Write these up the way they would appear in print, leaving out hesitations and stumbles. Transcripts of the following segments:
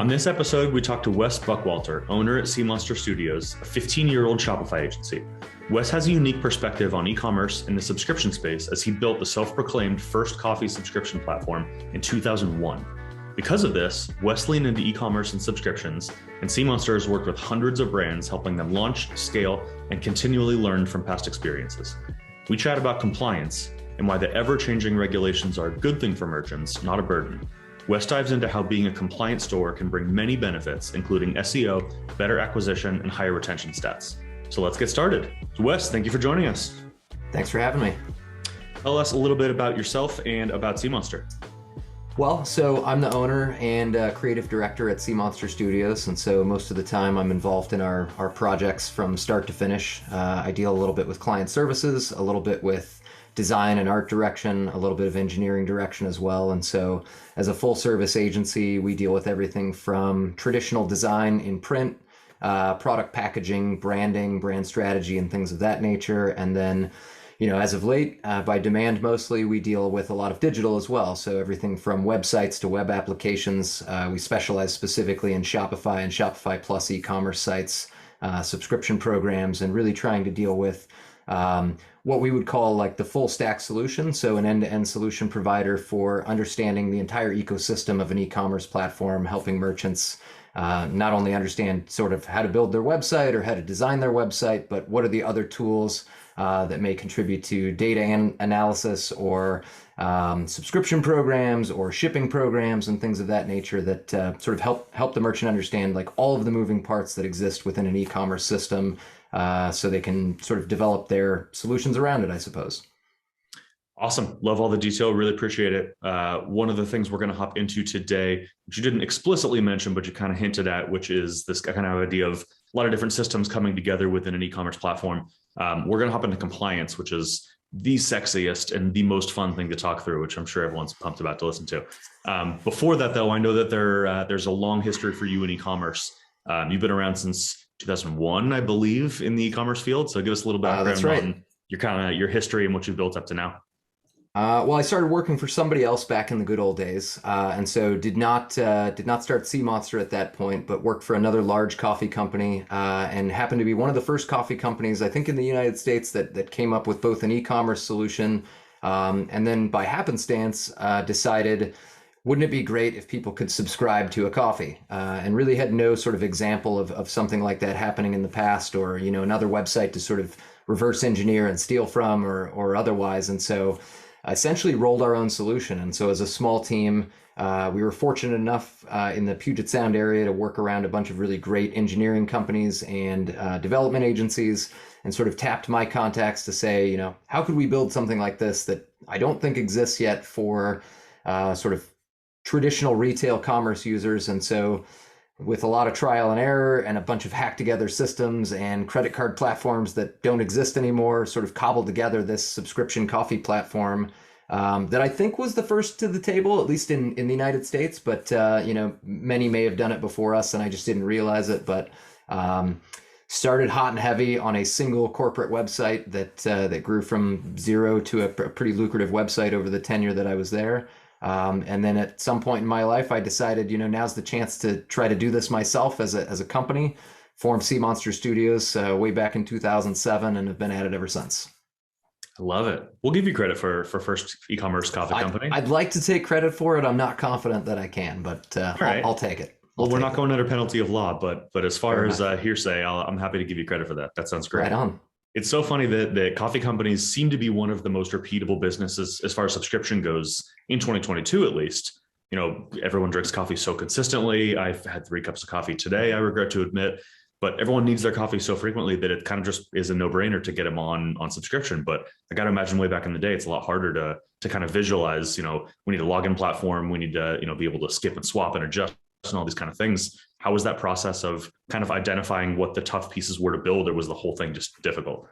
On this episode, we talked to Wes Buckwalter, owner at SeaMonster Studios, a 15-year-old Shopify agency. Wes has a unique perspective on e-commerce in the subscription space as he built the self-proclaimed first coffee subscription platform in 2001. Because of this, Wes leaned into e-commerce and subscriptions, and SeaMonster has worked with hundreds of brands, helping them launch, scale, and continually learn from past experiences. We chat about compliance and why the ever-changing regulations are a good thing for merchants, not a burden. Wes dives into how being a compliant store can bring many benefits, including SEO, better acquisition, and higher retention stats. So let's get started. Wes, thank you for joining us. Thanks for having me. Tell us a little bit about yourself and about SeaMonster. Well, so I'm the owner and creative director at SeaMonster Studios, and so most of the time I'm involved in our projects from start to finish. I deal a little bit with client services, a little bit with design and art direction, a little bit of engineering direction as well. And so as a full service agency, we deal with everything from traditional design in print, product packaging, branding, brand strategy, and things of that nature. And then, as of late, by demand mostly, we deal with a lot of digital as well. So everything from websites to web applications. We specialize specifically in Shopify and Shopify Plus e-commerce sites, subscription programs, and really trying to deal with what we would call like the full stack solution. So an end-to-end solution provider for understanding the entire ecosystem of an e-commerce platform, helping merchants not only understand sort of how to build their website or how to design their website, but what are the other tools that may contribute to data analysis or subscription programs or shipping programs and things of that nature that sort of help the merchant understand like all of the moving parts that exist within an e-commerce system, so they can sort of develop their solutions around it, I suppose. Awesome. Love all the detail. Really appreciate it. One of the things we're going to hop into today, which you didn't explicitly mention, but you kind of hinted at, which is this kind of idea of a lot of different systems coming together within an e-commerce platform. We're going to hop into compliance, which is the sexiest and the most fun thing to talk through, which I'm sure everyone's pumped about to listen to. Before that, though, I know that there's a long history for you in e-commerce. You've been around since 2001, I believe, in the e-commerce field. So give us a little background on your history and what you've built up to now. Well, I started working for somebody else back in the good old days, and so did not start SeaMonster at that point, but worked for another large coffee company, and happened to be one of the first coffee companies, I think, in the United States that came up with both an e-commerce solution, and then by happenstance decided, wouldn't it be great if people could subscribe to a coffee? And really had no sort of example of something like that happening in the past, or another website to sort of reverse engineer and steal from, or otherwise, and so essentially rolled our own solution. And so as a small team, we were fortunate enough in the Puget Sound area to work around a bunch of really great engineering companies and development agencies, and sort of tapped my contacts to say, how could we build something like this that I don't think exists yet for sort of traditional retail commerce users. And so with a lot of trial and error and a bunch of hacked together systems and credit card platforms that don't exist anymore, sort of cobbled together this subscription coffee platform that I think was the first to the table, at least in the United States. But, many may have done it before us and I just didn't realize it. But started hot and heavy on a single corporate website that grew from zero to a pretty lucrative website over the tenure that I was there. And then at some point in my life, I decided, now's the chance to try to do this myself as a company. Formed SeaMonster Studios way back in 2007 and have been at it ever since. I love it. We'll give you credit for first e-commerce coffee company. I'd like to take credit for it. I'm not confident that I can, but right. I'll take it. We're not going under penalty of law, but as far as hearsay, I'm happy to give you credit for that. That sounds great. Right on. It's so funny that coffee companies seem to be one of the most repeatable businesses as far as subscription goes in 2022, at least. Everyone drinks coffee so consistently. I've had 3 cups of coffee today, I regret to admit, but everyone needs their coffee so frequently that it kind of just is a no-brainer to get them on subscription. But I got to imagine way back in the day, it's a lot harder to kind of visualize, we need a login platform. We need to, be able to skip and swap and adjust and all these kind of things. How was that process of kind of identifying what the tough pieces were to build, or was the whole thing just difficult?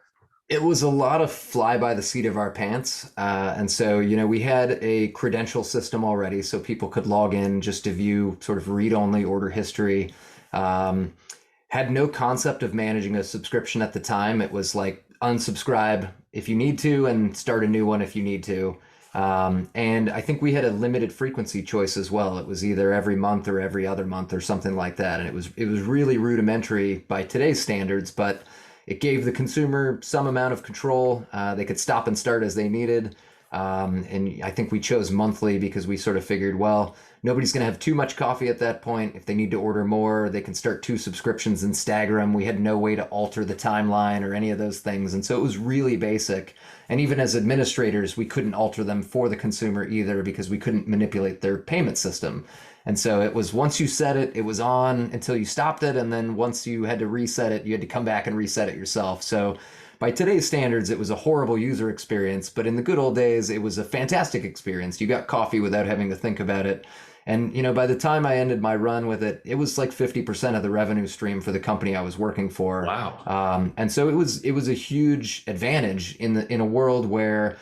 It was a lot of fly by the seat of our pants. And so, we had a credential system already, so people could log in just to view sort of read-only order history. Had no concept of managing a subscription at the time. It was like unsubscribe if you need to and start a new one if you need to. And I think we had a limited frequency choice as well. It was either every month or every other month or something like that. And it was really rudimentary by today's standards, but it gave the consumer some amount of control. They could stop and start as they needed. And I think we chose monthly because we sort of figured, well, nobody's going to have too much coffee at that point. If they need to order more, they can start 2 subscriptions and stagger them. We had no way to alter the timeline or any of those things. And so it was really basic. And even as administrators, we couldn't alter them for the consumer either because we couldn't manipulate their payment system. And so it was once you set it, it was on until you stopped it. And then once you had to reset it, you had to come back and reset it yourself. So by today's standards, it was a horrible user experience, but in the good old days, it was a fantastic experience. You got coffee without having to think about it. And, by the time I ended my run with it, it was like 50% of the revenue stream for the company I was working for. Wow. And so it was a huge advantage in a world where,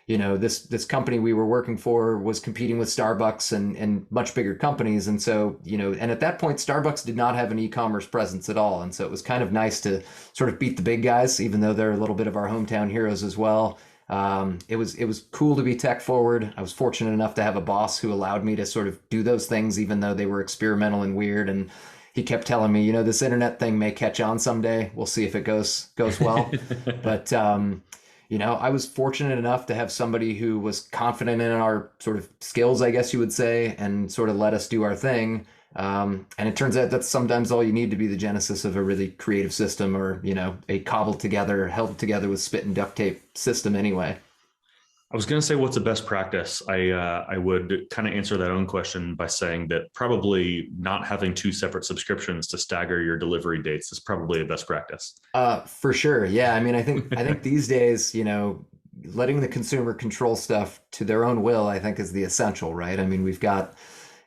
this company we were working for was competing with Starbucks and much bigger companies. And so, and at that point, Starbucks did not have an e-commerce presence at all. And so it was kind of nice to sort of beat the big guys, even though they're a little bit of our hometown heroes as well. It was cool to be tech forward. I was fortunate enough to have a boss who allowed me to sort of do those things, even though they were experimental and weird. And he kept telling me, this internet thing may catch on someday. We'll see if it goes well. But, I was fortunate enough to have somebody who was confident in our sort of skills, I guess you would say, and sort of let us do our thing. And it turns out that's sometimes all you need to be the genesis of a really creative system or, a cobbled together, held together with spit and duct tape system anyway. I was going to say, what's the best practice? I would kind of answer that own question by saying that probably not having 2 separate subscriptions to stagger your delivery dates is probably a best practice. For sure. Yeah. I mean, I think these days, letting the consumer control stuff to their own will, I think is the essential, right? I mean, we've got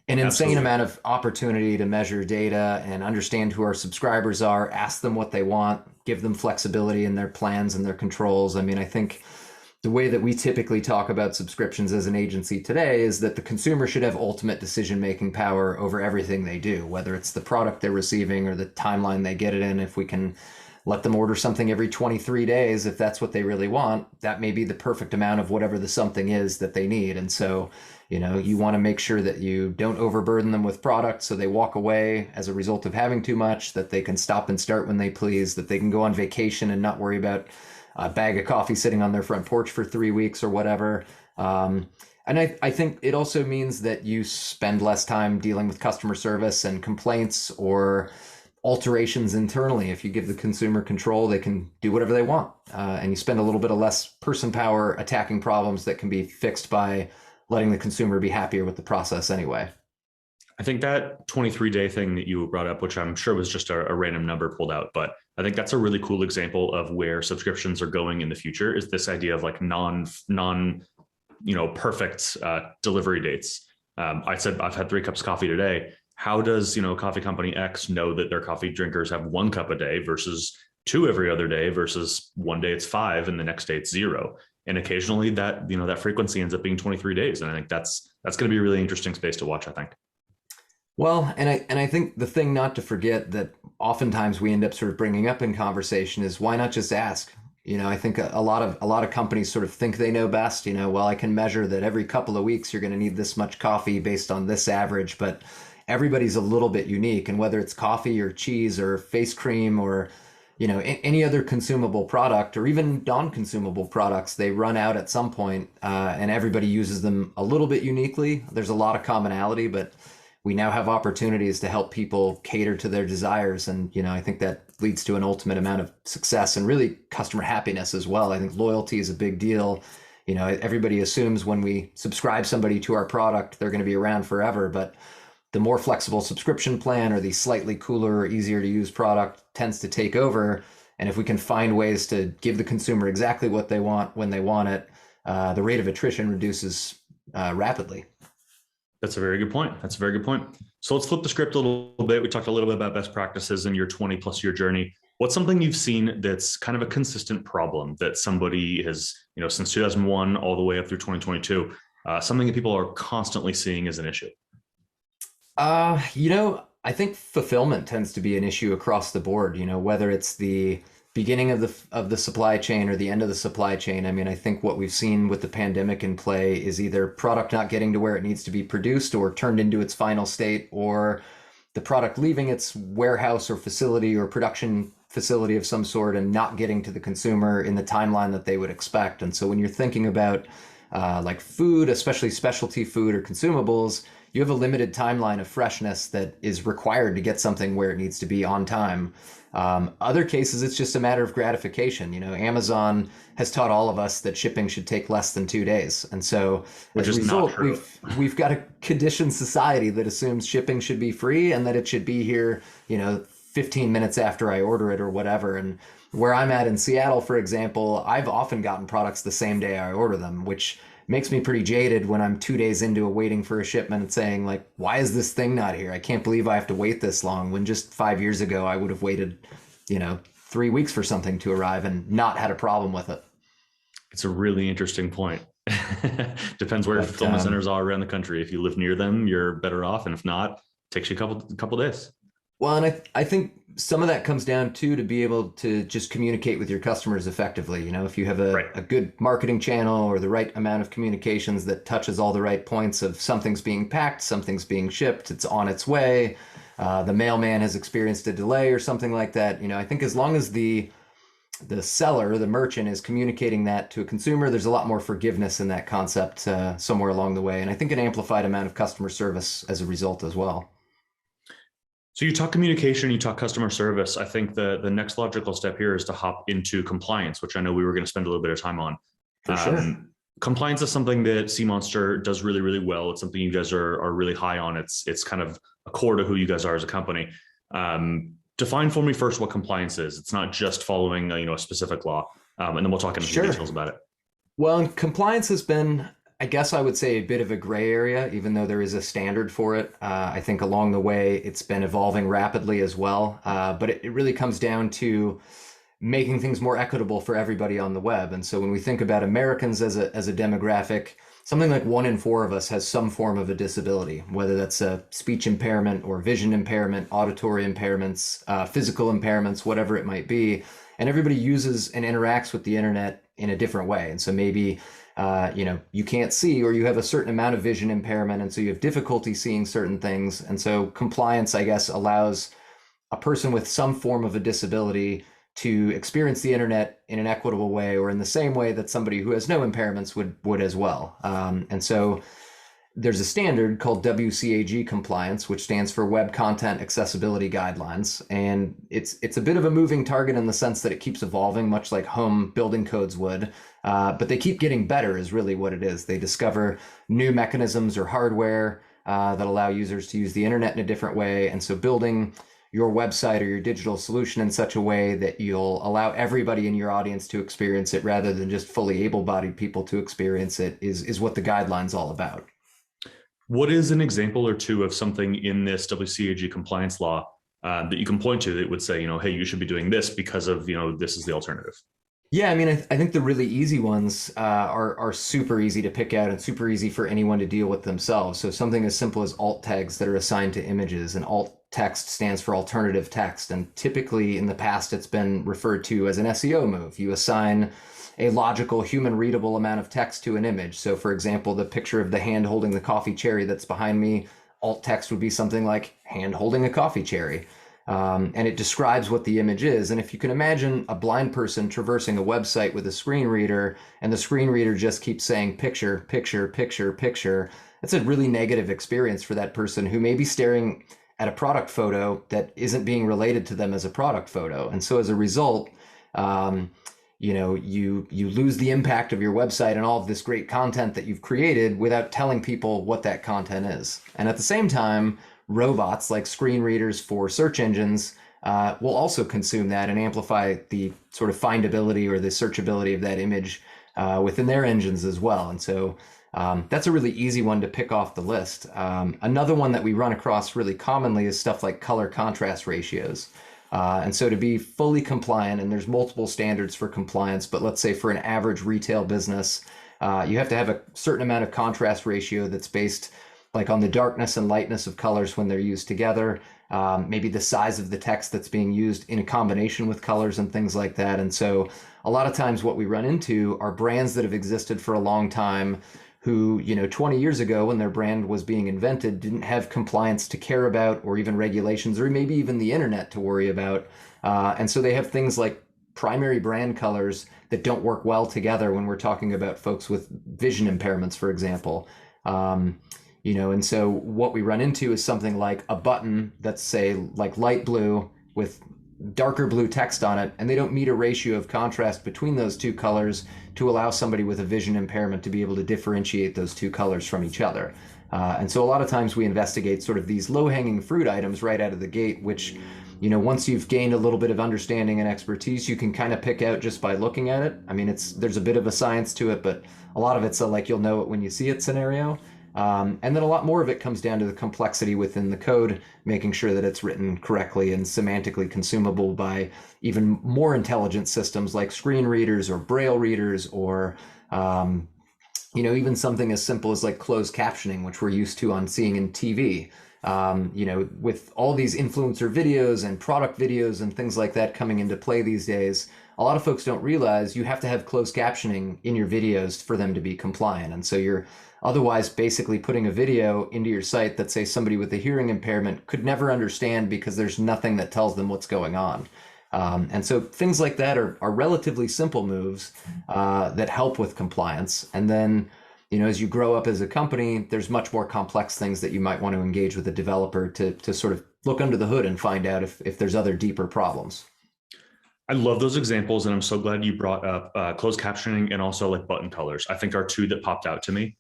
an insane amount of opportunity to measure data and understand who our subscribers are, ask them what they want, give them flexibility in their plans and their controls. I mean, I think the way that we typically talk about subscriptions as an agency today is that the consumer should have ultimate decision-making power over everything they do, whether it's the product they're receiving or the timeline they get it in. If we can let them order something every 23 days, if that's what they really want, that may be the perfect amount of whatever the something is that they need. And so, you want to make sure that you don't overburden them with product so they walk away as a result of having too much, that they can stop and start when they please, that they can go on vacation and not worry about a bag of coffee sitting on their front porch for 3 weeks or whatever. And I think it also means that you spend less time dealing with customer service and complaints or alterations internally. If you give the consumer control, they can do whatever they want. And you spend a little bit of less person power attacking problems that can be fixed by letting the consumer be happier with the process anyway. I think that 23-day thing that you brought up, which I'm sure was just a random number pulled out, but I think that's a really cool example of where subscriptions are going in the future, is this idea of like perfect delivery dates. I said, I've had 3 cups of coffee today. How does, coffee company X know that their coffee drinkers have 1 cup a day versus 2 every other day versus one day it's 5 and the next day it's 0? And occasionally that, that frequency ends up being 23 days. And I think that's going to be a really interesting space to watch, I think. Well, and I think the thing not to forget that oftentimes we end up sort of bringing up in conversation is, why not just ask? I think a lot of companies sort of think they know best. Well, I can measure that every couple of weeks you're going to need this much coffee based on this average, but everybody's a little bit unique. And whether it's coffee or cheese or face cream or any other consumable product or even non-consumable products, they run out at some point, and everybody uses them a little bit uniquely. There's a lot of commonality, but we now have opportunities to help people cater to their desires. And, I think that leads to an ultimate amount of success and really customer happiness as well. I think loyalty is a big deal. Everybody assumes when we subscribe somebody to our product, they're going to be around forever. But the more flexible subscription plan or the slightly cooler or easier to use product tends to take over. And if we can find ways to give the consumer exactly what they want when they want it, the rate of attrition reduces rapidly. That's a very good point. So let's flip the script a little bit. We talked a little bit about best practices in your 20+ year journey. What's something you've seen that's kind of a consistent problem that somebody has, since 2001 all the way up through 2022, something that people are constantly seeing as an issue? I think fulfillment tends to be an issue across the board, whether it's the beginning of the supply chain or the end of the supply chain. I mean, I think what we've seen with the pandemic in play is either product not getting to where it needs to be produced or turned into its final state, or the product leaving its warehouse or facility or production facility of some sort and not getting to the consumer in the timeline that they would expect. And so when you're thinking about like food, especially specialty food or consumables, you have a limited timeline of freshness that is required to get something where it needs to be on time. Other cases, it's just a matter of gratification. You know, Amazon has taught all of us that shipping should take less than 2 days. And so as a result, we've got a conditioned society that assumes shipping should be free and that it should be here, you know, 15 minutes after I order it or whatever. And where I'm at in Seattle, for example, I've often gotten products the same day I order them, which makes me pretty jaded when I'm 2 days into waiting for a shipment and saying, like, why is this thing not here? I can't believe I have to wait this long, when just 5 years ago I would have waited, you know, 3 weeks for something to arrive and not had a problem with it. It's a really interesting point. Depends where fulfillment centers are around the country. If you live near them, you're better off. And if not, it takes you a couple days. Well, and I think some of that comes down to be able to just communicate with your customers effectively. You know, if you have a good marketing channel or the right amount of communications that touches all the right points of something's being packed, something's being shipped, it's on its way, the mailman has experienced a delay or something like that. You know, I think as long as the seller, the merchant, is communicating that to a consumer, there's a lot more forgiveness in that concept somewhere along the way. And I think an amplified amount of customer service as a result as well. So you talk communication, you talk customer service. I think the next logical step here is to hop into compliance, which I know we were going to spend a little bit of time on. For sure. Compliance is something that SeaMonster does really, really well. It's something you guys are really high on. It's kind of a core to who you guys are as a company. Define for me first what compliance is. It's not just following a specific law, and then we'll talk in a few details about it. Well, compliance has been, I guess I would say, a bit of a gray area, even though there is a standard for it. I think along the way, it's been evolving rapidly as well. But it really comes down to making things more equitable for everybody on the web. And so when we think about Americans as a demographic, something like 1 in 4 of us has some form of a disability, whether that's a speech impairment or vision impairment, auditory impairments, physical impairments, whatever it might be. And everybody uses and interacts with the internet in a different way. And so maybe you can't see, or you have a certain amount of vision impairment, and so you have difficulty seeing certain things. And so compliance, I guess, allows a person with some form of a disability to experience the internet in an equitable way, or in the same way that somebody who has no impairments would as well. And so there's a standard called WCAG compliance, which stands for Web Content Accessibility Guidelines. And it's a bit of a moving target in the sense that it keeps evolving, much like home building codes would. But they keep getting better is really what it is. They discover new mechanisms or hardware that allow users to use the internet in a different way. And so building your website or your digital solution in such a way that you'll allow everybody in your audience to experience it rather than just fully able-bodied people to experience it is what the guideline's all about. What is an example or two of something in this WCAG compliance law that you can point to that would say, hey, you should be doing this because of, this is the alternative? Yeah, I mean, I think the really easy ones are super easy to pick out and super easy for anyone to deal with themselves. So something as simple as alt tags that are assigned to images. And alt text stands for alternative text. And typically in the past, it's been referred to as an SEO move. You assign a logical, human readable amount of text to an image. So for example, the picture of the hand holding the coffee cherry that's behind me, alt text would be something like hand holding a coffee cherry. And it describes what the image is. And if you can imagine a blind person traversing a website with a screen reader, and the screen reader just keeps saying picture, picture, picture, picture, it's a really negative experience for that person who may be staring at a product photo that isn't being related to them as a product photo. And so as a result, you lose the impact of your website and all of this great content that you've created without telling people what that content is. And at the same time, robots like screen readers for search engines will also consume that and amplify the sort of findability or the searchability of that image within their engines as well. And so that's a really easy one to pick off the list. Another one that we run across really commonly is stuff like color contrast ratios. And so to be fully compliant, and there's multiple standards for compliance, but let's say for an average retail business, you have to have a certain amount of contrast ratio that's based like on the darkness and lightness of colors when they're used together, maybe the size of the text that's being used in a combination with colors and things like that. And so a lot of times what we run into are brands that have existed for a long time who, 20 years ago when their brand was being invented, didn't have compliance to care about, or even regulations, or maybe even the internet to worry about. And so they have things like primary brand colors that don't work well together when we're talking about folks with vision impairments, for example. And so what we run into is something like a button that's, say, like light blue with darker blue text on it, and they don't meet a ratio of contrast between those two colors to allow somebody with a vision impairment to be able to differentiate those two colors from each other. And so a lot of times we investigate sort of these low-hanging fruit items right out of the gate, which, once you've gained a little bit of understanding and expertise, you can kind of pick out just by looking at it. I mean, there's a bit of a science to it, but a lot of it's a like you'll know it when you see it scenario. And then a lot more of it comes down to the complexity within the code, making sure that it's written correctly and semantically consumable by even more intelligent systems like screen readers or braille readers, or even something as simple as like closed captioning, which we're used to on seeing in TV. With all these influencer videos and product videos and things like that coming into play these days, a lot of folks don't realize you have to have closed captioning in your videos for them to be compliant. And so you're otherwise basically putting a video into your site that, say, somebody with a hearing impairment could never understand because there's nothing that tells them what's going on. And so things like that are relatively simple moves that help with compliance. And then, as you grow up as a company, there's much more complex things that you might want to engage with a developer to sort of look under the hood and find out if there's other deeper problems. I love those examples, and I'm so glad you brought up closed captioning and also like button colors. I think are two that popped out to me.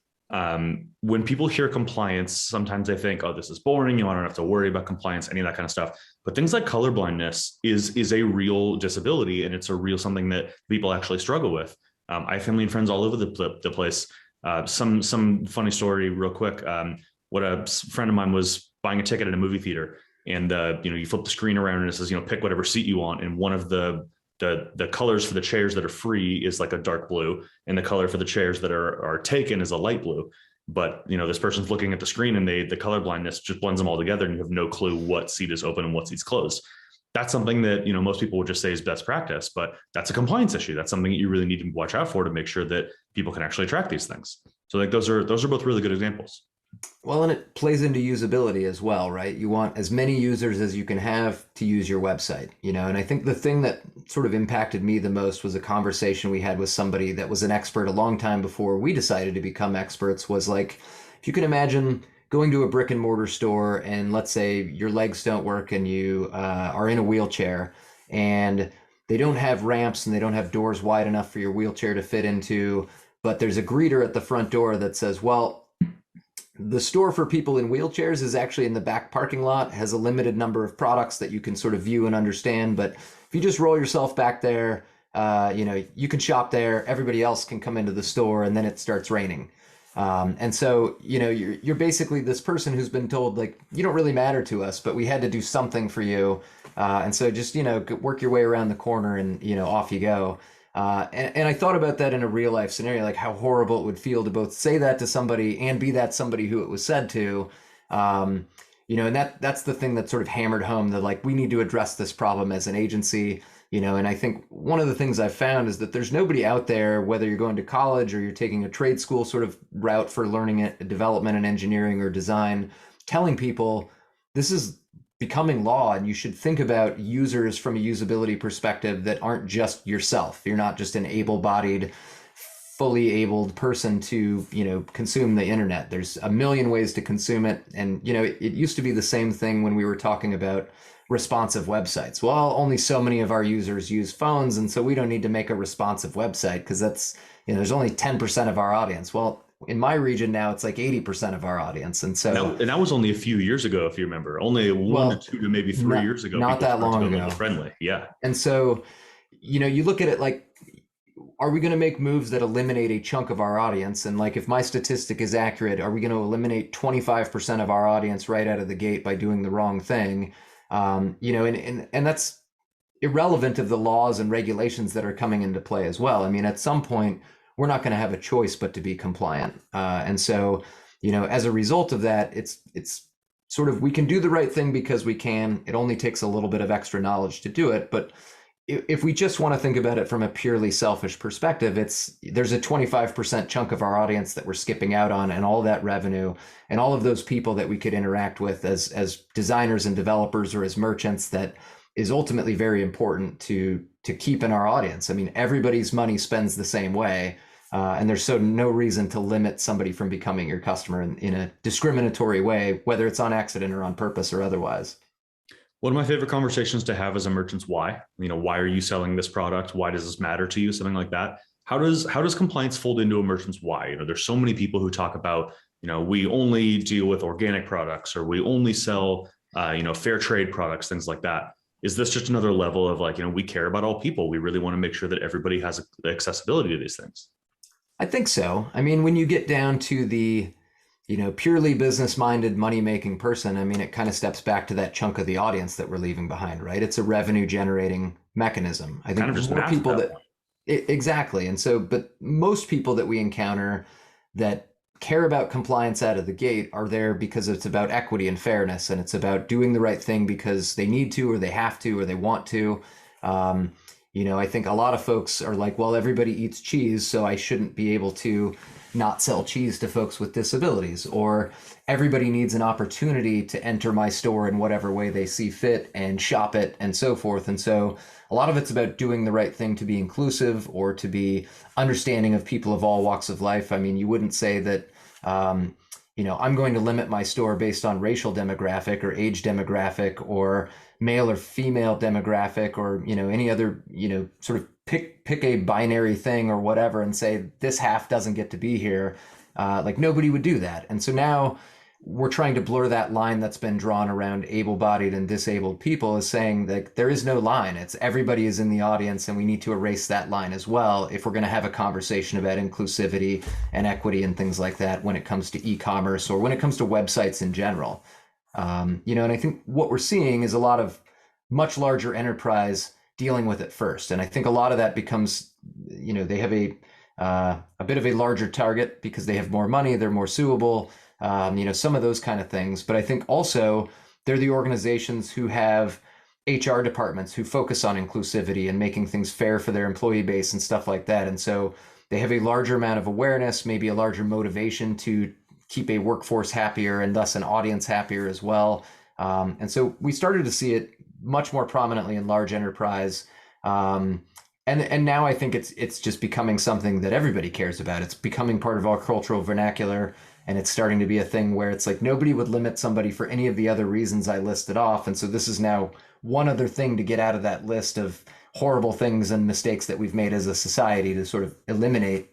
When people hear compliance, sometimes they think, oh, this is boring. I don't have to worry about compliance, any of that kind of stuff. But things like color blindness is a real disability, and it's a real something that people actually struggle with. I have family and friends all over the place. Some funny story real quick. What a friend of mine was buying a ticket at a movie theater, and you flip the screen around and it says, pick whatever seat you want. And one of the colors for the chairs that are free is like a dark blue, and the color for the chairs that are taken is a light blue. But this person's looking at the screen, and the color blindness just blends them all together, and you have no clue what seat is open and what seat's closed. That's something that most people would just say is best practice, but that's a compliance issue. That's something that you really need to watch out for to make sure that people can actually track these things. So like those are both really good examples. Well, and it plays into usability as well, right? You want as many users as you can have to use your website, and I think the thing that sort of impacted me the most was a conversation we had with somebody that was an expert a long time before we decided to become experts. Was like, if you can imagine going to a brick and mortar store, and let's say your legs don't work and you are in a wheelchair, and they don't have ramps and they don't have doors wide enough for your wheelchair to fit into, but there's a greeter at the front door that says, well, the store for people in wheelchairs is actually in the back parking lot, has a limited number of products that you can sort of view and understand. But if you just roll yourself back there, you can shop there, everybody else can come into the store, and then it starts raining. And so, you're basically this person who's been told, like, you don't really matter to us, but we had to do something for you. And so just, work your way around the corner and, off you go. And I thought about that in a real life scenario, like how horrible it would feel to both say that to somebody and be that somebody who it was said to. And that's the thing that sort of hammered home that, like, we need to address this problem as an agency. And I think one of the things I've found is that there's nobody out there, whether you're going to college or you're taking a trade school sort of route for learning it, development and engineering or design, telling people this is becoming law and you should think about users from a usability perspective that aren't just yourself. You're not just an able-bodied, fully abled person to, consume the internet. There's a million ways to consume it. And, it used to be the same thing when we were talking about responsive websites. Well, only so many of our users use phones, and so we don't need to make a responsive website because that's, there's only 10% of our audience. Well, in my region now, it's like 80% of our audience. And so, and that was only a few years ago, if you remember, only one to two to maybe 3 years ago. Not that long ago. Friendly. Yeah. And so, you look at it like, are we going to make moves that eliminate a chunk of our audience? And like, if my statistic is accurate, are we going to eliminate 25% of our audience right out of the gate by doing the wrong thing? And that's irrelevant of the laws and regulations that are coming into play as well. I mean, at some point, we're not going to have a choice but to be compliant. And so, as a result of that, it's sort of, we can do the right thing because we can. It only takes a little bit of extra knowledge to do it. But if we just want to think about it from a purely selfish perspective, there's a 25% chunk of our audience that we're skipping out on, and all that revenue and all of those people that we could interact with as designers and developers or as merchants, that is ultimately very important to keep in our audience. I mean, everybody's money spends the same way. And there's no reason to limit somebody from becoming your customer in a discriminatory way, whether it's on accident or on purpose or otherwise. One of my favorite conversations to have as a merchant's why. Why are you selling this product? Why does this matter to you? Something like that. How does compliance fold into a merchant's why? There's so many people who talk about, we only deal with organic products, or we only sell, fair trade products, things like that. Is this just another level of we care about all people? We really want to make sure that everybody has accessibility to these things. I think so. I mean, when you get down to the, purely business-minded, money-making person, I mean, it kind of steps back to that chunk of the audience that we're leaving behind, right? It's a revenue-generating mechanism. I think kind of just more people exactly. And so, but most people that we encounter that care about compliance out of the gate are there because it's about equity and fairness, and it's about doing the right thing because they need to, or they have to, or they want to. I think a lot of folks are like, well, everybody eats cheese, so I shouldn't be able to not sell cheese to folks with disabilities, or everybody needs an opportunity to enter my store in whatever way they see fit and shop it and so forth. And so a lot of it's about doing the right thing to be inclusive or to be understanding of people of all walks of life. I mean, you wouldn't say that, I'm going to limit my store based on racial demographic or age demographic or male or female demographic or, any other, sort of pick a binary thing or whatever and say this half doesn't get to be here. Nobody would do that. And so now we're trying to blur that line that's been drawn around able-bodied and disabled people, is saying that there is no line. It's everybody is in the audience, and we need to erase that line as well if we're going to have a conversation about inclusivity and equity and things like that when it comes to e-commerce or when it comes to websites in general. And I think what we're seeing is a lot of much larger enterprise dealing with it first. And I think a lot of that becomes, they have a bit of a larger target because they have more money, they're more suable, some of those kind of things. But I think also they're the organizations who have HR departments who focus on inclusivity and making things fair for their employee base and stuff like that. And so they have a larger amount of awareness, maybe a larger motivation to keep a workforce happier and thus an audience happier as well. And so we started to see it much more prominently in large enterprise. And now I think it's just becoming something that everybody cares about. It's becoming part of our cultural vernacular, and it's starting to be a thing where it's like nobody would limit somebody for any of the other reasons I listed off. And so this is now one other thing to get out of that list of horrible things and mistakes that we've made as a society to sort of eliminate,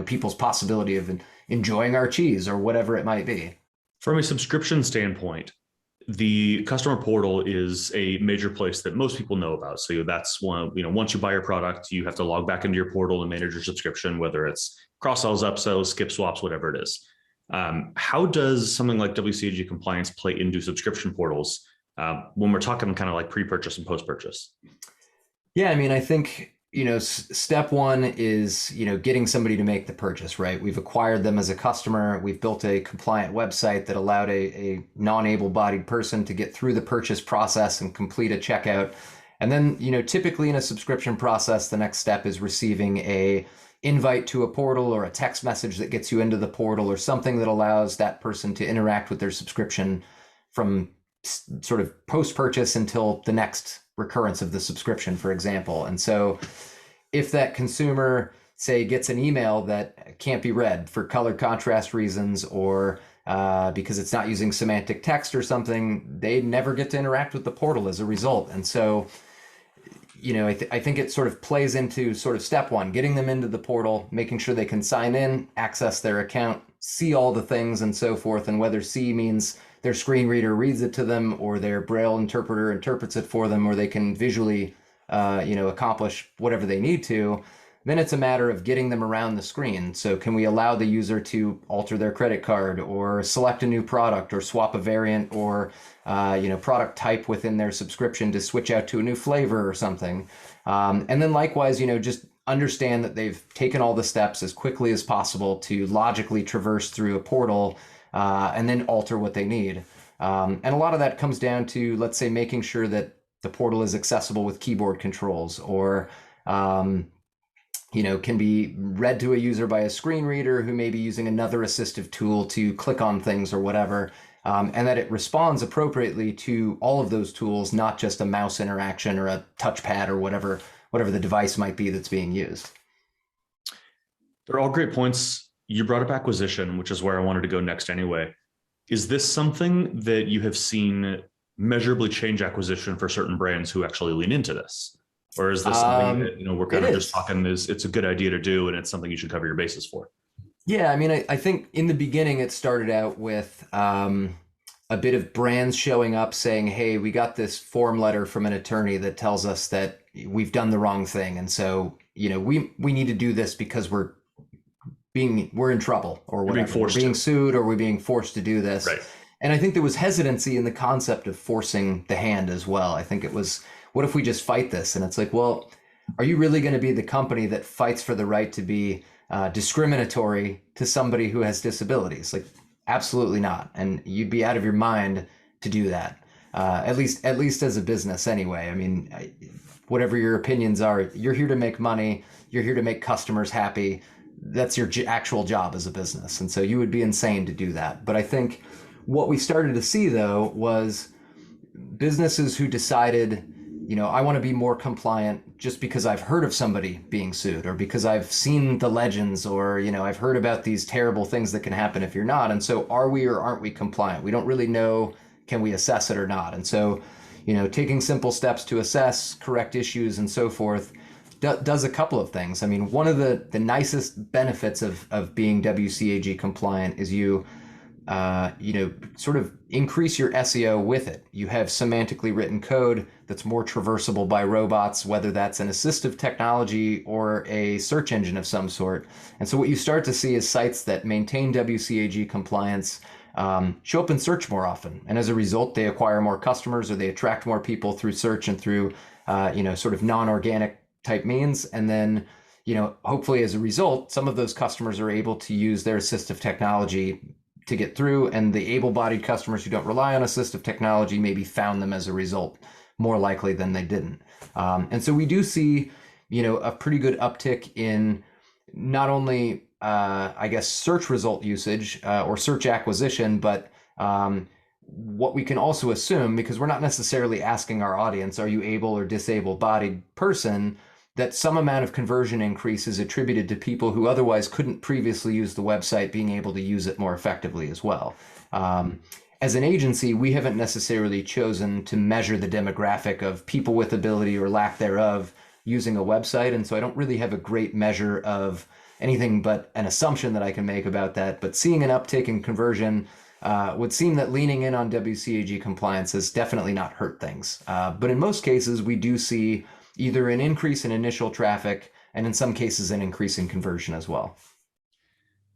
people's possibility of enjoying our cheese or whatever it might be. From a subscription standpoint, the customer portal is a major place that most people know about. So that's one, once you buy your product, you have to log back into your portal and manage your subscription, whether it's cross-sells, upsells, skip swaps, whatever it is. How does something like WCAG compliance play into subscription portals when we're talking kind of like pre-purchase and post-purchase? Yeah, I mean, I think, step one is, getting somebody to make the purchase, right? We've acquired them as a customer. We've built a compliant website that allowed a non-able-bodied person to get through the purchase process and complete a checkout. And then, typically in a subscription process, the next step is receiving a invite to a portal or a text message that gets you into the portal or something that allows that person to interact with their subscription from sort of post-purchase until the next recurrence of the subscription, for example. And so if that consumer, say, gets an email that can't be read for color contrast reasons or because it's not using semantic text or something, they never get to interact with the portal as a result. And so, I think it sort of plays into sort of step one, getting them into the portal, making sure they can sign in, access their account, see all the things and so forth. And whether see means their screen reader reads it to them or their Braille interpreter interprets it for them, or they can visually, accomplish whatever they need to, then it's a matter of getting them around the screen. So can we allow the user to alter their credit card or select a new product or swap a variant or, product type within their subscription to switch out to a new flavor or something. And then likewise, just understand that they've taken all the steps as quickly as possible to logically traverse through a portal and then alter what they need. And a lot of that comes down to, let's say, making sure that the portal is accessible with keyboard controls, or can be read to a user by a screen reader who may be using another assistive tool to click on things or whatever, and that it responds appropriately to all of those tools, not just a mouse interaction or a touchpad or whatever the device might be that's being used. They're all great points. You brought up acquisition, which is where I wanted to go next anyway. Is this something that you have seen measurably change acquisition for certain brands who actually lean into this? Or is this something that, we're kind of just talking it's a good idea to do and it's something you should cover your bases for? Yeah, I mean, I think in the beginning it started out with a bit of brands showing up saying, hey, we got this form letter from an attorney that tells us that we've done the wrong thing. And so, we need to do this because we're in trouble or whatever. We're being sued, or we're being forced to do this. Right. And I think there was hesitancy in the concept of forcing the hand as well. I think it was, what if we just fight this? And it's like, well, are you really going to be the company that fights for the right to be discriminatory to somebody who has disabilities? Like, absolutely not. And you'd be out of your mind to do that. At least as a business anyway. I mean, whatever your opinions are, you're here to make money. You're here to make customers happy. That's your actual job as a business. And so you would be insane to do that. But I think what we started to see, though, was businesses who decided, I want to be more compliant just because I've heard of somebody being sued, or because I've seen the legends, or, I've heard about these terrible things that can happen if you're not. And so are we or aren't we compliant? We don't really know, can we assess it or not? And so, taking simple steps to assess, correct issues and so forth does a couple of things. I mean, one of the nicest benefits of being WCAG compliant is you sort of increase your SEO with it. You have semantically written code that's more traversable by robots, whether that's an assistive technology or a search engine of some sort. And so what you start to see is sites that maintain WCAG compliance show up in search more often. And as a result, they acquire more customers, or they attract more people through search and through, sort of non-organic type means. And then, hopefully as a result, some of those customers are able to use their assistive technology to get through, and the able-bodied customers who don't rely on assistive technology maybe found them as a result more likely than they didn't. And so we do see, a pretty good uptick in not only, search result usage or search acquisition, but what we can also assume, because we're not necessarily asking our audience, are you able or disable-bodied person, that some amount of conversion increase is attributed to people who otherwise couldn't previously use the website being able to use it more effectively as well. As an agency, we haven't necessarily chosen to measure the demographic of people with ability or lack thereof using a website, and so I don't really have a great measure of anything but an assumption that I can make about that. But seeing an uptick in conversion would seem that leaning in on WCAG compliance has definitely not hurt things. But in most cases, we do see either an increase in initial traffic, and in some cases an increase in conversion as well.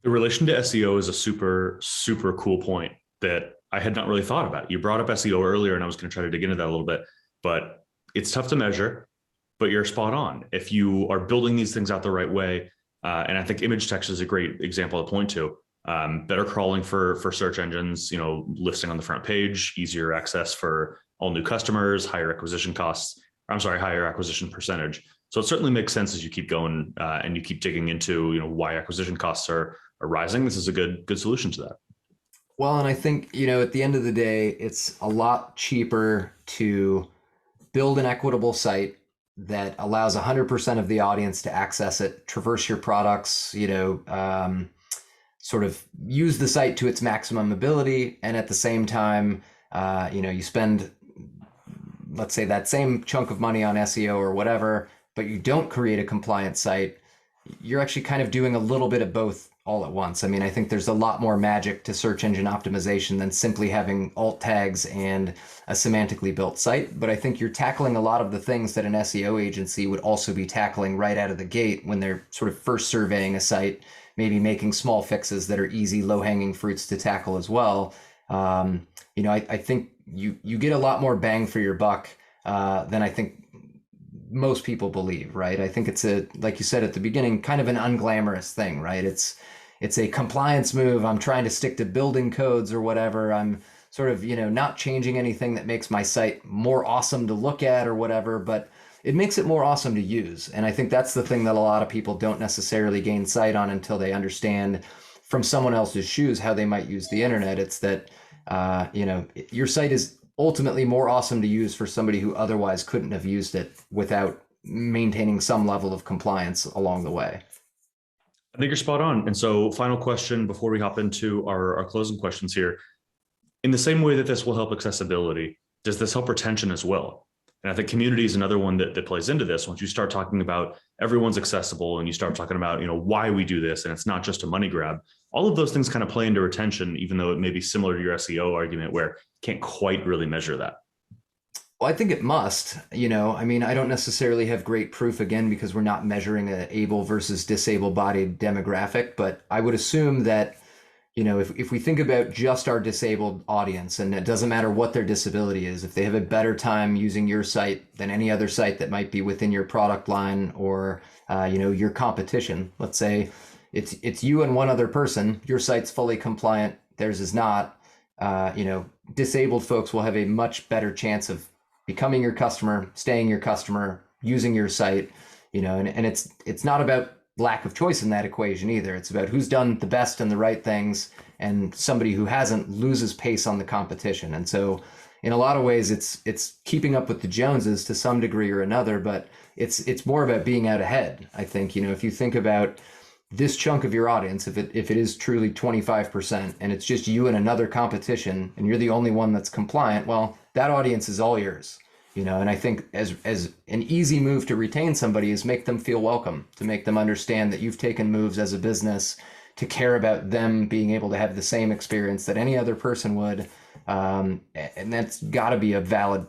The relation to SEO is a super, super cool point that I had not really thought about. You brought up SEO earlier, and I was going to try to dig into that a little bit, but it's tough to measure, but you're spot on. If you are building these things out the right way, and I think image text is a great example to point to, better crawling for search engines, listing on the front page, easier access for all new customers, higher acquisition percentage. So it certainly makes sense as you keep going and you keep digging into, why acquisition costs are rising. This is a good solution to that. Well, and I think, at the end of the day, it's a lot cheaper to build an equitable site that allows 100% of the audience to access it, traverse your products, sort of use the site to its maximum ability. And at the same time, you spend, let's say, that same chunk of money on SEO or whatever, but you don't create a compliant site. You're actually kind of doing a little bit of both all at once. I mean, I think there's a lot more magic to search engine optimization than simply having alt tags and a semantically built site. But I think you're tackling a lot of the things that an SEO agency would also be tackling right out of the gate when they're sort of first surveying a site, maybe making small fixes that are easy, low-hanging fruits to tackle as well. I think you get a lot more bang for your buck than I think most people believe, right? I think it's like you said at the beginning, kind of an unglamorous thing, right? It's a compliance move. I'm trying to stick to building codes or whatever. I'm sort of, not changing anything that makes my site more awesome to look at or whatever, but it makes it more awesome to use. And I think that's the thing that a lot of people don't necessarily gain sight on until they understand from someone else's shoes how they might use the internet. It's that, your site is ultimately more awesome to use for somebody who otherwise couldn't have used it without maintaining some level of compliance along the way. I think you're spot on. And so, final question before we hop into our closing questions here. In the same way that this will help accessibility, does this help retention as well? And I think community is another one that plays into this. Once you start talking about everyone's accessible and you start talking about, why we do this, and it's not just a money grab, all of those things kind of play into retention, even though it may be similar to your SEO argument where you can't quite really measure that. Well, I think it must, I don't necessarily have great proof again, because we're not measuring an able versus disabled bodied demographic, but I would assume that, if we think about just our disabled audience, and it doesn't matter what their disability is, if they have a better time using your site than any other site that might be within your product line or, your competition, let's say it's you and one other person, your site's fully compliant, theirs is not, disabled folks will have a much better chance of becoming your customer, staying your customer, using your site, and it's not about lack of choice in that equation either. It's about who's done the best and the right things, and somebody who hasn't loses pace on the competition. And so in a lot of ways, it's keeping up with the Joneses to some degree or another, but it's more about being out ahead. I think, if you think about this chunk of your audience, if it is truly 25% and it's just you and another competition and you're the only one that's compliant, well, that audience is all yours. And I think as an easy move to retain somebody is make them feel welcome, to make them understand that you've taken moves as a business to care about them being able to have the same experience that any other person would. And that's got to be a valid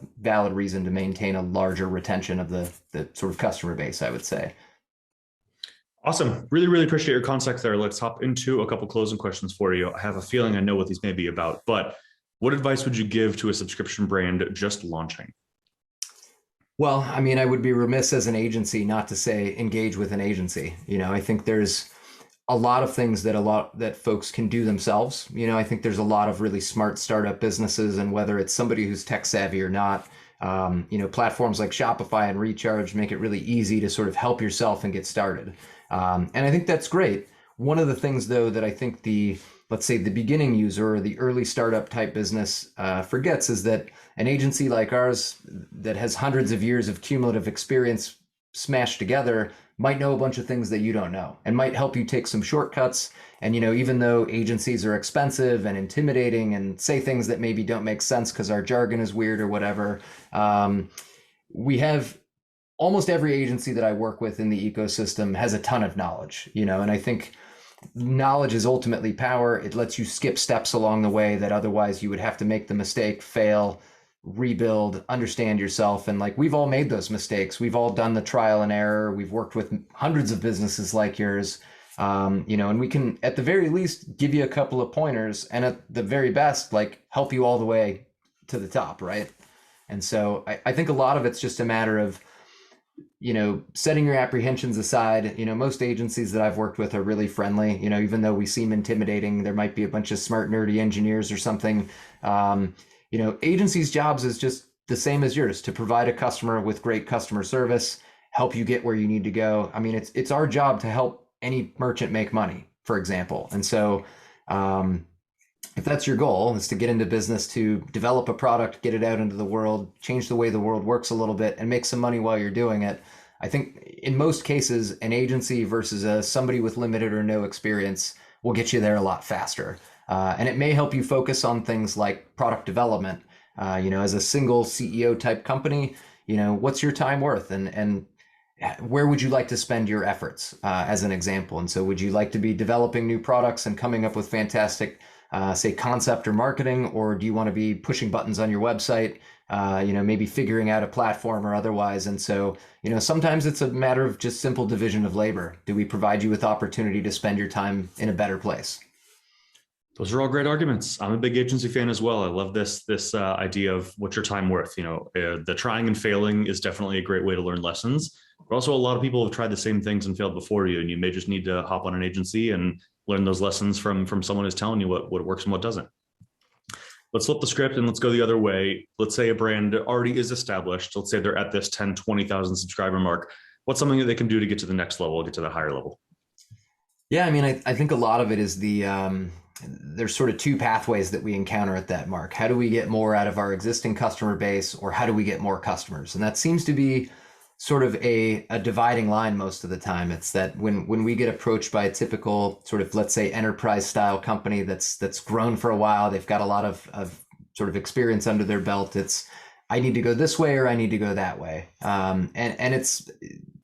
reason to maintain a larger retention of the sort of customer base, I would say. Awesome. Really, really appreciate your context there. Let's hop into a couple closing questions for you. I have a feeling I know what these may be about, but what advice would you give to a subscription brand just launching? Well, I would be remiss as an agency not to say engage with an agency. I think there's a lot of things that folks can do themselves. I think there's a lot of really smart startup businesses, and whether it's somebody who's tech savvy or not, platforms like Shopify and Recharge make it really easy to sort of help yourself and get started. And I think that's great. One of the things, though, that I think let's say the beginning user or the early startup type business forgets is that an agency like ours that has hundreds of years of cumulative experience smashed together might know a bunch of things that you don't know, and might help you take some shortcuts. And, even though agencies are expensive and intimidating and say things that maybe don't make sense because our jargon is weird or whatever, we have almost every agency that I work with in the ecosystem has a ton of knowledge, and I think knowledge is ultimately power. It lets you skip steps along the way that otherwise you would have to make the mistake, fail, rebuild, understand yourself. And we've all made those mistakes. We've all done the trial and error. We've worked with hundreds of businesses like yours, and we can at the very least give you a couple of pointers, and at the very best, help you all the way to the top, right? And so I think a lot of it's just a matter of setting your apprehensions aside. Most agencies that I've worked with are really friendly. Even though we seem intimidating, there might be a bunch of smart, nerdy engineers or something. Agencies' jobs is just the same as yours, to provide a customer with great customer service, help you get where you need to go. It's our job to help any merchant make money, for example. And so, if that's your goal, is to get into business, to develop a product, get it out into the world, change the way the world works a little bit, and make some money while you're doing it, I think in most cases, an agency versus somebody with limited or no experience will get you there a lot faster. And it may help you focus on things like product development. As a single CEO type company, what's your time worth, and where would you like to spend your efforts, as an example? And so would you like to be developing new products and coming up with fantastic say concept or marketing, or do you want to be pushing buttons on your website, maybe figuring out a platform or otherwise? And so, sometimes it's a matter of just simple division of labor. Do we provide you with opportunity to spend your time in a better place? Those are all great arguments. I'm a big agency fan as well. I love this idea of what's your time worth. The trying and failing is definitely a great way to learn lessons. But also, a lot of people have tried the same things and failed before you, and you may just need to hop on an agency and learn those lessons from someone who's telling you what works and what doesn't. Let's flip the script and let's go the other way. Let's say a brand already is established. Let's say they're at this 10, 20,000 subscriber mark. What's something that they can do to get to the next level, get to the higher level? Yeah, I mean, I think a lot of it is there's sort of two pathways that we encounter at that mark. How do we get more out of our existing customer base, or how do we get more customers? And that seems to be sort of a dividing line most of the time. It's that when we get approached by a typical sort of, let's say, enterprise style company that's grown for a while, they've got a lot of sort of experience under their belt. It's, I need to go this way or I need to go that way. And it's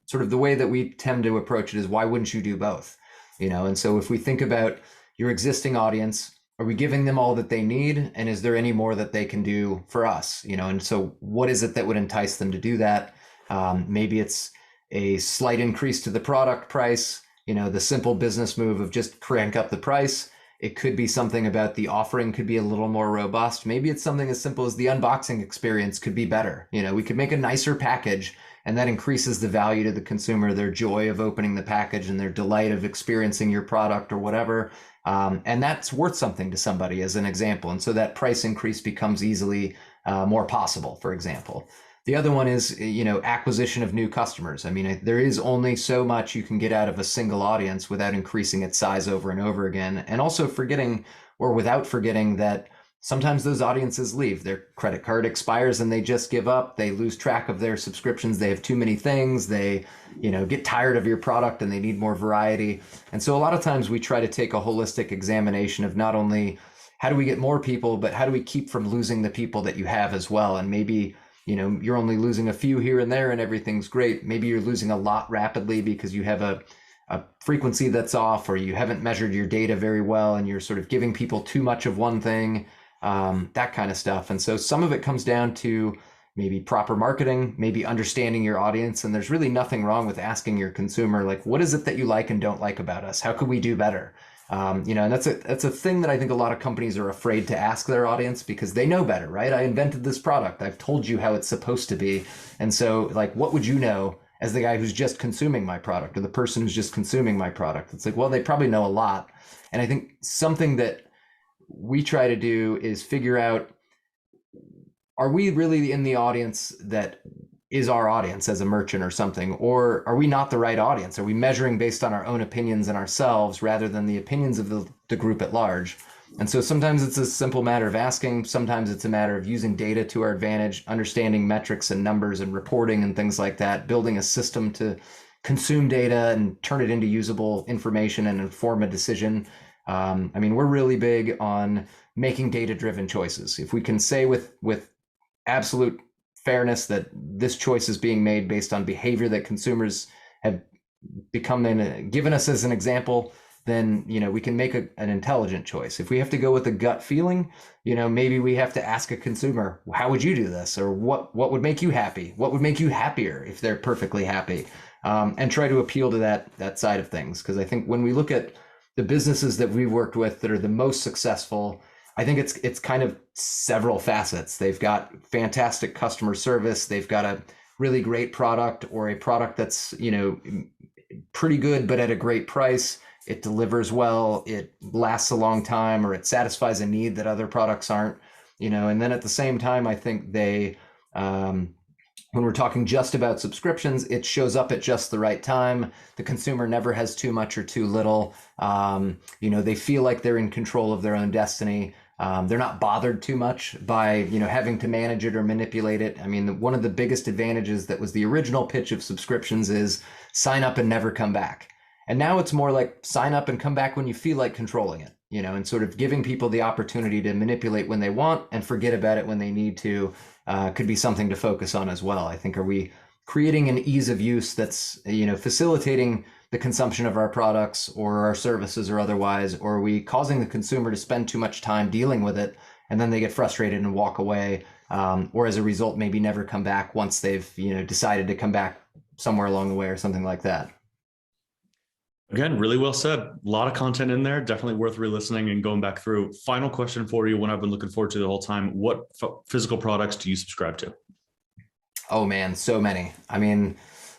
sort of the way that we tend to approach it is, why wouldn't you do both? And so if we think about your existing audience, are we giving them all that they need? And is there any more that they can do for us? And so what is it that would entice them to do that? Maybe it's a slight increase to the product price, the simple business move of just crank up the price. It could be something about the offering could be a little more robust. Maybe it's something as simple as the unboxing experience could be better. We could make a nicer package, and that increases the value to the consumer, their joy of opening the package and their delight of experiencing your product or whatever. And that's worth something to somebody, as an example. And so that price increase becomes easily more possible, for example. The other one is, acquisition of new customers. I mean, there is only so much you can get out of a single audience without increasing its size over and over again. And also without forgetting that sometimes those audiences leave. Their credit card expires and they just give up. They lose track of their subscriptions. They have too many things. They, get tired of your product and they need more variety. And so a lot of times we try to take a holistic examination of not only how do we get more people, but how do we keep from losing the people that you have as well? And maybe you're only losing a few here and there and everything's great. Maybe you're losing a lot rapidly because you have a frequency that's off, or you haven't measured your data very well and you're sort of giving people too much of one thing, that kind of stuff. And so some of it comes down to maybe proper marketing, maybe understanding your audience. And there's really nothing wrong with asking your consumer, like, what is it that you like and don't like about us? How could we do better? And that's a thing that I think a lot of companies are afraid to ask their audience because they know better, right? I invented this product. I've told you how it's supposed to be. And so, like, what would you know as the guy who's just consuming my product, or the person who's just consuming my product? It's like, well, they probably know a lot. And I think something that we try to do is figure out, are we really in the audience that is our audience as a merchant or something? Or are we not the right audience? Are we measuring based on our own opinions and ourselves rather than the opinions of the group at large? And so sometimes it's a simple matter of asking. Sometimes it's a matter of using data to our advantage, understanding metrics and numbers and reporting and things like that, building a system to consume data and turn it into usable information and inform a decision. I mean, we're really big on making data-driven choices. If we can say with absolute fairness that this choice is being made based on behavior that consumers have given us as an example, then we can make an intelligent choice. If we have to go with a gut feeling, maybe we have to ask a consumer, how would you do this? Or what would make you happy? What would make you happier if they're perfectly happy? And try to appeal to that side of things. Because I think when we look at the businesses that we've worked with that are the most successful, I think it's kind of several facets. They've got fantastic customer service. They've got a really great product, or a product that's, pretty good, but at a great price. It delivers well, it lasts a long time, or it satisfies a need that other products aren't, and then at the same time, I think they, when we're talking just about subscriptions, it shows up at just the right time. The consumer never has too much or too little. They feel like they're in control of their own destiny. They're not bothered too much by, having to manage it or manipulate it. I mean, one of the biggest advantages that was the original pitch of subscriptions is sign up and never come back. And now it's more like sign up and come back when you feel like controlling it, and sort of giving people the opportunity to manipulate when they want and forget about it when they need to, could be something to focus on as well. I think, are we creating an ease of use that's, facilitating the consumption of our products or our services or otherwise, or are we causing the consumer to spend too much time dealing with it and then they get frustrated and walk away, or as a result, maybe never come back once they've, decided to come back somewhere along the way or something like that? Again, really well said. A lot of content in there. Definitely worth re-listening and going back through. Final question for you, one I've been looking forward to the whole time. What physical products do you subscribe to? Oh man, so many. I mean,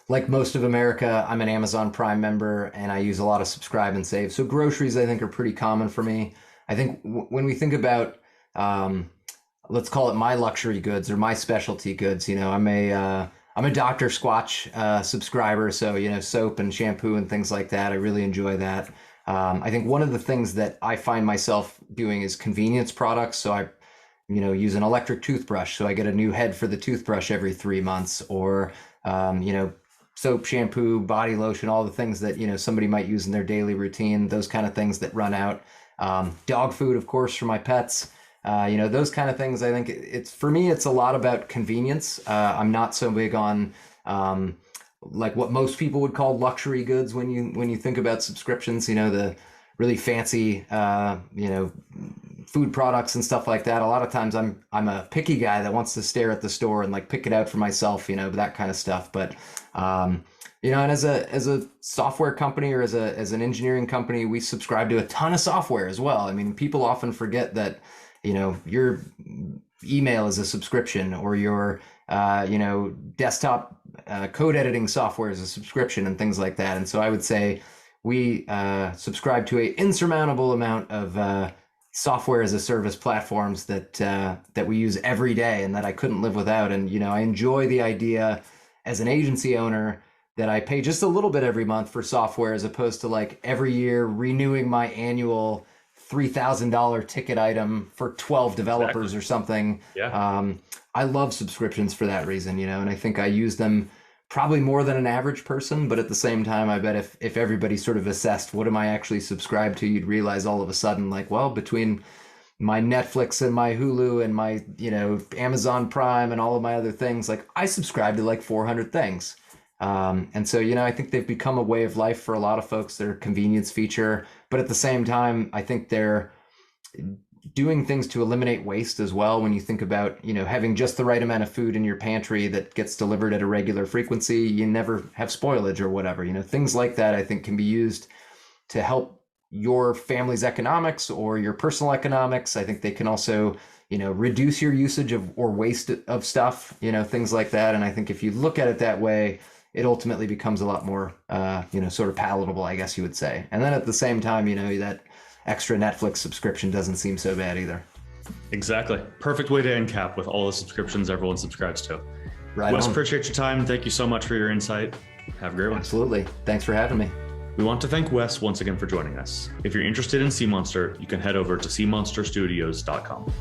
like most of America, I'm an Amazon Prime member and I use a lot of subscribe and save. So groceries, I think, are pretty common for me. I think when we think about, um, let's call it my luxury goods or my specialty goods, I'm a Dr. Squatch subscriber. So, soap and shampoo and things like that. I really enjoy that. I think one of the things that I find myself doing is convenience products. So use an electric toothbrush. So I get a new head for the toothbrush every 3 months, or, soap, shampoo, body lotion, all the things that, somebody might use in their daily routine, those kind of things that run out. Dog food, of course, for my pets. Those kind of things. I think for me, it's a lot about convenience. I'm not so big on, like what most people would call luxury goods when you think about subscriptions, the really fancy, food products and stuff like that. A lot of times I'm a picky guy that wants to stare at the store and like pick it out for myself, that kind of stuff. But, and as a software company or as an engineering company, we subscribe to a ton of software as well. I mean, people often forget that, your email is a subscription, or your, desktop code editing software is a subscription, and things like that. And so I would say we subscribe to an insurmountable amount of software as a service platforms that we use every day and that I couldn't live without. And, I enjoy the idea as an agency owner that I pay just a little bit every month for software, as opposed to like every year renewing my annual $3,000 ticket item for 12 developers or something. Yeah. I love subscriptions for that reason, and I think I use them probably more than an average person. But at the same time, I bet if everybody sort of assessed what am I actually subscribed to, you'd realize all of a sudden, like, well, between my Netflix and my Hulu and my, Amazon Prime and all of my other things, like I subscribe to like 400 things. And so, I think they've become a way of life for a lot of folks. They're a convenience feature, but at the same time, I think they're doing things to eliminate waste as well. When you think about, having just the right amount of food in your pantry that gets delivered at a regular frequency, you never have spoilage or whatever, things like that, I think can be used to help your family's economics or your personal economics. I think they can also, reduce your usage of or waste of stuff, things like that. And I think if you look at it that way, it ultimately becomes a lot more, sort of palatable, I guess you would say. And then at the same time, that extra Netflix subscription doesn't seem so bad either. Exactly. Perfect way to end cap with all the subscriptions everyone subscribes to. Right. Wes, appreciate your time. Thank you so much for your insight. Have a great one. Absolutely. Thanks for having me. We want to thank Wes once again for joining us. If you're interested in SeaMonster, you can head over to SeaMonsterStudios.com.